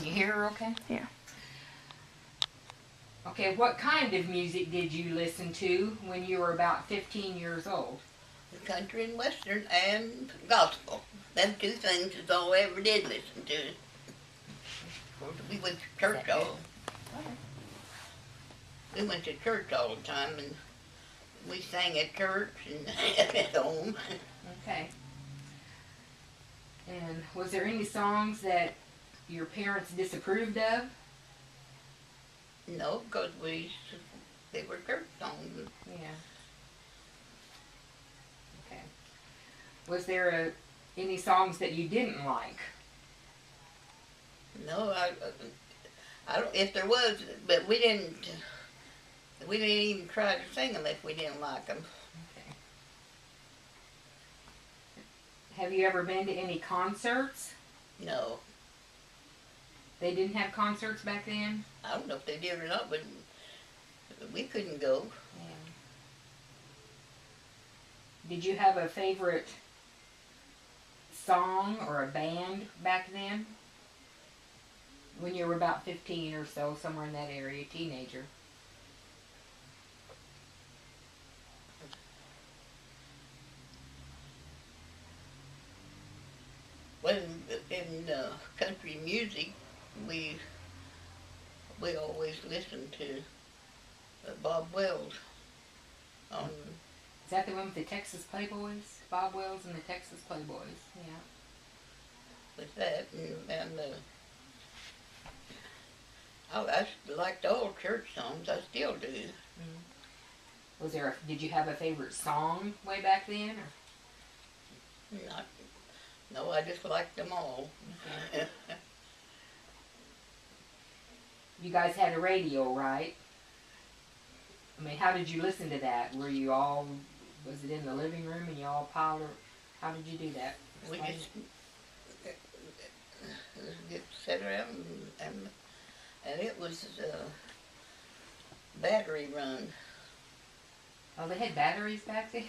you hear her okay? Yeah. Okay, what kind of music did you listen to when you were about 15 years old? Country and western and gospel. Them two things is all I ever did listen to. Of course, we went to church all. We went to church all the time, and we sang at church and at home. Okay. And was there any songs that your parents disapproved of? No, because they were church songs. Yeah. Okay. Was there any songs that you didn't like? No, I don't. If there was, but we didn't. We didn't even try to sing them if we didn't like them. Okay. Have you ever been to any concerts? No, They didn't have concerts back then? I don't know if they did or not, but we couldn't go. Yeah. Did you have a favorite song or a band back then? When you were about 15 or so, somewhere in that area, teenager. Well, in country music, we always listened to Bob Wells on Is that the one with the Texas Playboys? Bob Wells and the Texas Playboys. Yeah. with that, and I liked all church songs. I still do. Was there? Did you have a favorite song way back then? Or? Not, no, I just liked them all. Okay. You guys had a radio, right? I mean, how did you listen to that? Were you all? Was it in the living room and you all piled? Or how did you do that? We just get sat around and it was battery run. Oh, they had batteries back then?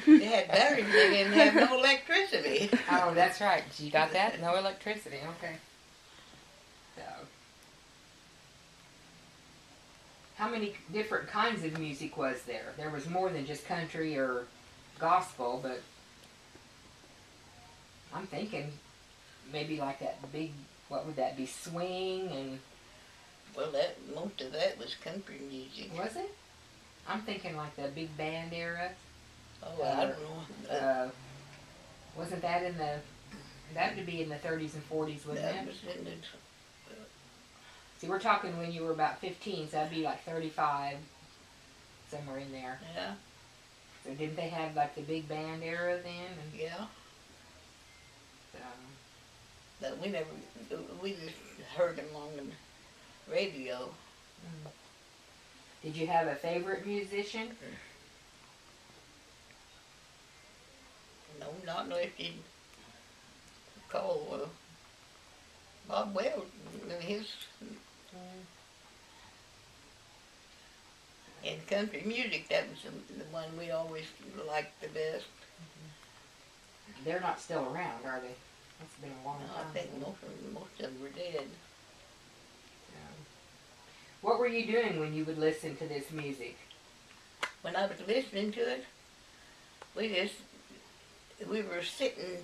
They had batteries, they didn't have no electricity. Oh, that's right. You got that? No electricity. Okay. So, how many different kinds of music was there? There was more than just country or gospel, but I'm thinking maybe like that big, what would that be, swing and... Well, most of that was country music. Was it? I'm thinking like the big band era. Oh, I don't know. Wasn't that in the... That would be in the 30s and 40s, wasn't That it? was in the... See, we're talking when you were about 15, so that'd be like 35, somewhere in there. Yeah, So didn't they have like the big band era then? And, yeah. so, But we just heard them on the radio. did you have a favorite musician? No, not unless you call Bob Wells. His in country music, that was the one we always liked the best. They're not still around, are they? It's been a long No, time. I think most of them were dead. What were you doing when you would listen to this music? When I was listening to it, we were sitting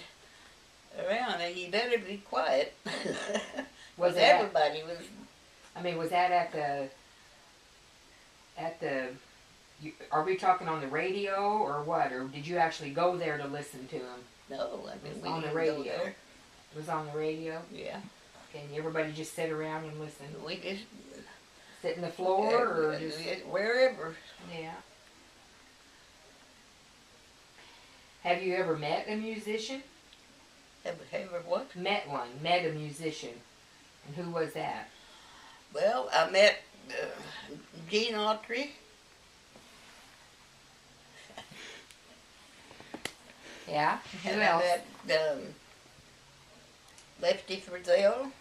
around, and you better be quiet. Was it everybody was? I mean, was that are we talking on the radio or what? Or did you actually go there to listen to them? No, I mean, It was we on the didn't radio. go there. It was on the radio? Yeah, Okay, and everybody just sit around and listen? we just Sit in the floor or just... wherever. Yeah. Have you ever met a musician? Ever what? Met a musician. And who was that? Well, I met Gene Autry. Yeah? Who And else? I met Lefty Frizzell.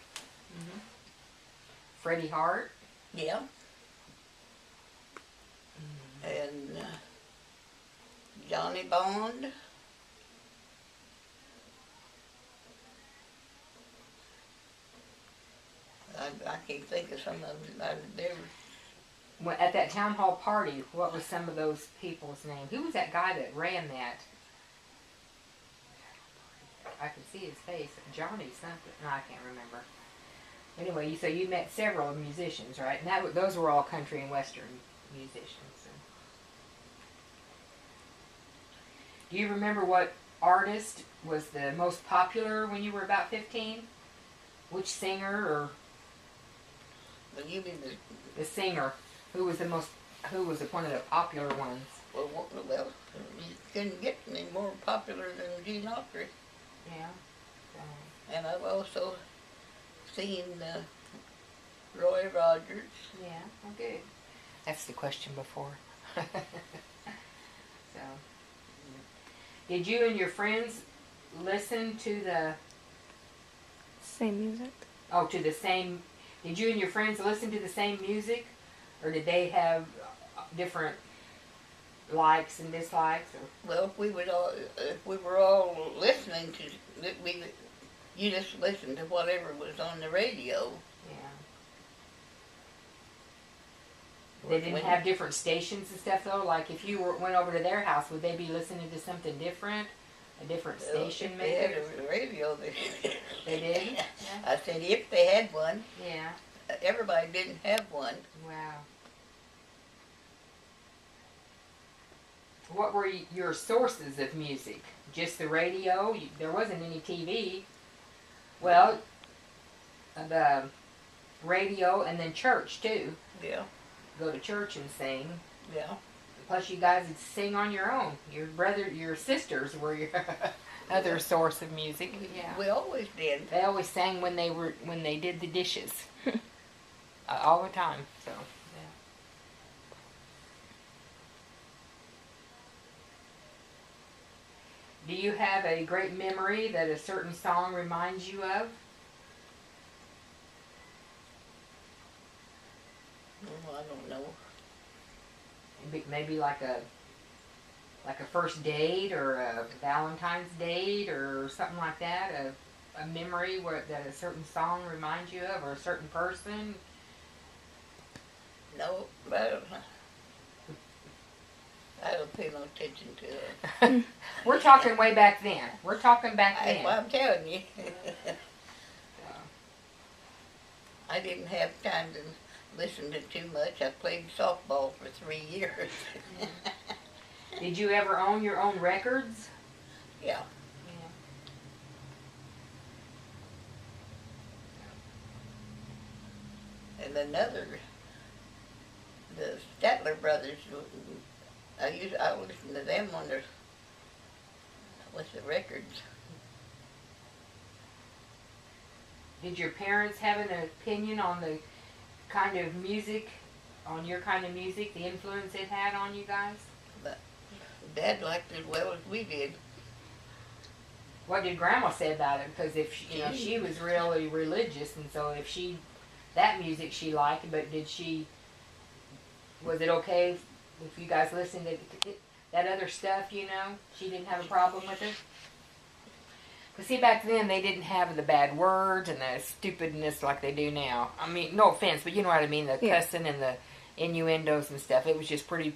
Freddie Hart? Yeah. And Johnny Bond. I I can't think of some of them. At that town hall party, what was some of those people's name? Who was that guy that ran that? I can see his face. Johnny something. No, I can't remember. Anyway, so you met several musicians, right? And those were all country and western musicians. Do you remember what artist was the most popular when you were about 15? Which singer or Well, you mean the singer? Who was one of the popular ones? well, you couldn't get any more popular than Gene Autry. Yeah. And I've also seen Roy Rogers. Yeah, well, good. That's the question before. So, did you and your friends listen to the Same music. to the same? Did you and your friends listen to the same music, or did they have different likes and dislikes? Or? Well, if we were all listening to, you just listened to whatever was on the radio. Yeah. They didn't have different stations and stuff though. Like if you went over to their house, would they be listening to something different, a different station? If Maybe they had a radio. they did. Yeah. I said if they had one. Yeah. Everybody didn't have one. Wow. What were your sources of music? Just the radio? There wasn't any TV. Well, the radio and then church too. Yeah. Go to church and sing. Yeah. Plus, you guys would sing on your own. Your sisters were your other source of music. Yeah. We always did. They always sang when they did the dishes. All the time. So. Do you have a great memory that a certain song reminds you of? Well, I don't know. Maybe like a first date or a Valentine's date or something like that. A memory that a certain song reminds you of, or a certain person. No, I don't pay no attention to it. We're talking way back then. We're talking back then. I'm telling you. I didn't have time to listen to too much. I played softball for 3 years. Did you ever own your own records? Yeah. And the Statler brothers, I listened to them on with the records. Did your parents have an opinion on the kind of music, on your kind of music, the influence it had on you guys? But Dad liked it as well as we did. What did Grandma say about it? Because if she was really religious, and so if that music she liked, but was it okay if you guys listened to that other stuff? She didn't have a problem with it. Because see, back then they didn't have the bad words and the stupidness like they do now. I mean, no offense, but you know what I mean, the cussing and the innuendos and stuff. It was just pretty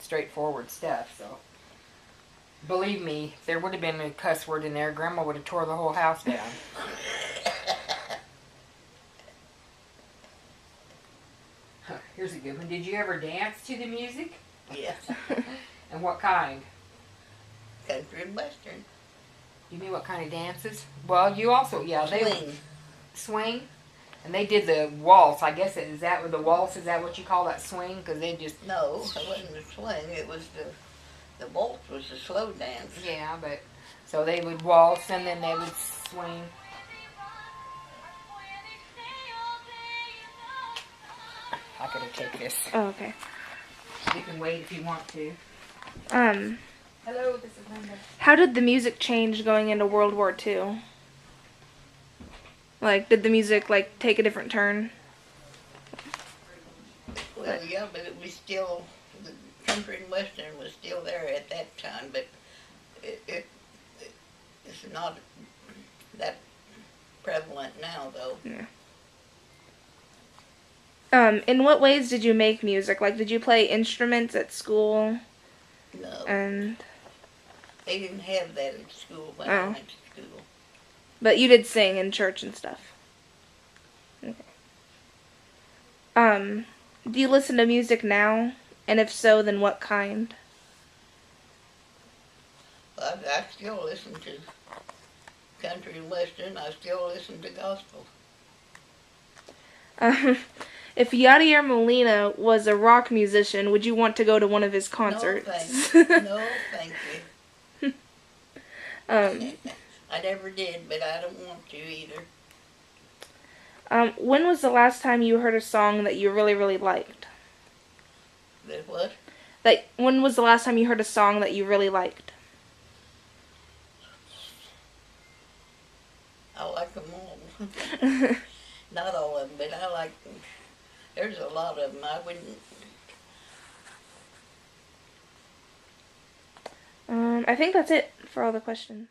straightforward stuff, so. Believe me, if there would have been a cuss word in there, Grandma would have tore the whole house down. Here's a good one. Did you ever dance to the music? Yes. And what kind? Country and western. You mean what kind of dances? Well, you also, Swing. Swing? And they did the waltz. I guess, is that what the waltz, is that what you call that swing? Because they just... No, it wasn't the swing. It was the waltz was the slow dance. Yeah, but... So they would waltz and then they would swing. I gotta take this. Oh, okay. You can wait if you want to. Hello, this is Linda. How did the music change going into World War II? Like, did the music, take a different turn? Well, yeah, but it was still, the country and western was still there at that time, but it's not that prevalent now, though. Yeah. In what ways did you make music? Like, did you play instruments at school? No, And they didn't have that at school when Oh. I went to school. but you did sing in church and stuff. Okay. Do you listen to music now? And if so, then what kind? I still listen to country and western. I still listen to gospel. If Yadier Molina was a rock musician, would you want to go to one of his concerts? No, thank you. um, I never did, but I don't want to either. when was the last time you heard a song that you really, really liked? That what? Like, when was the last time you heard a song that you really liked? I like them all. Not all of them, but I like them. There's a lot of them. I wouldn't. I think that's it for all the questions.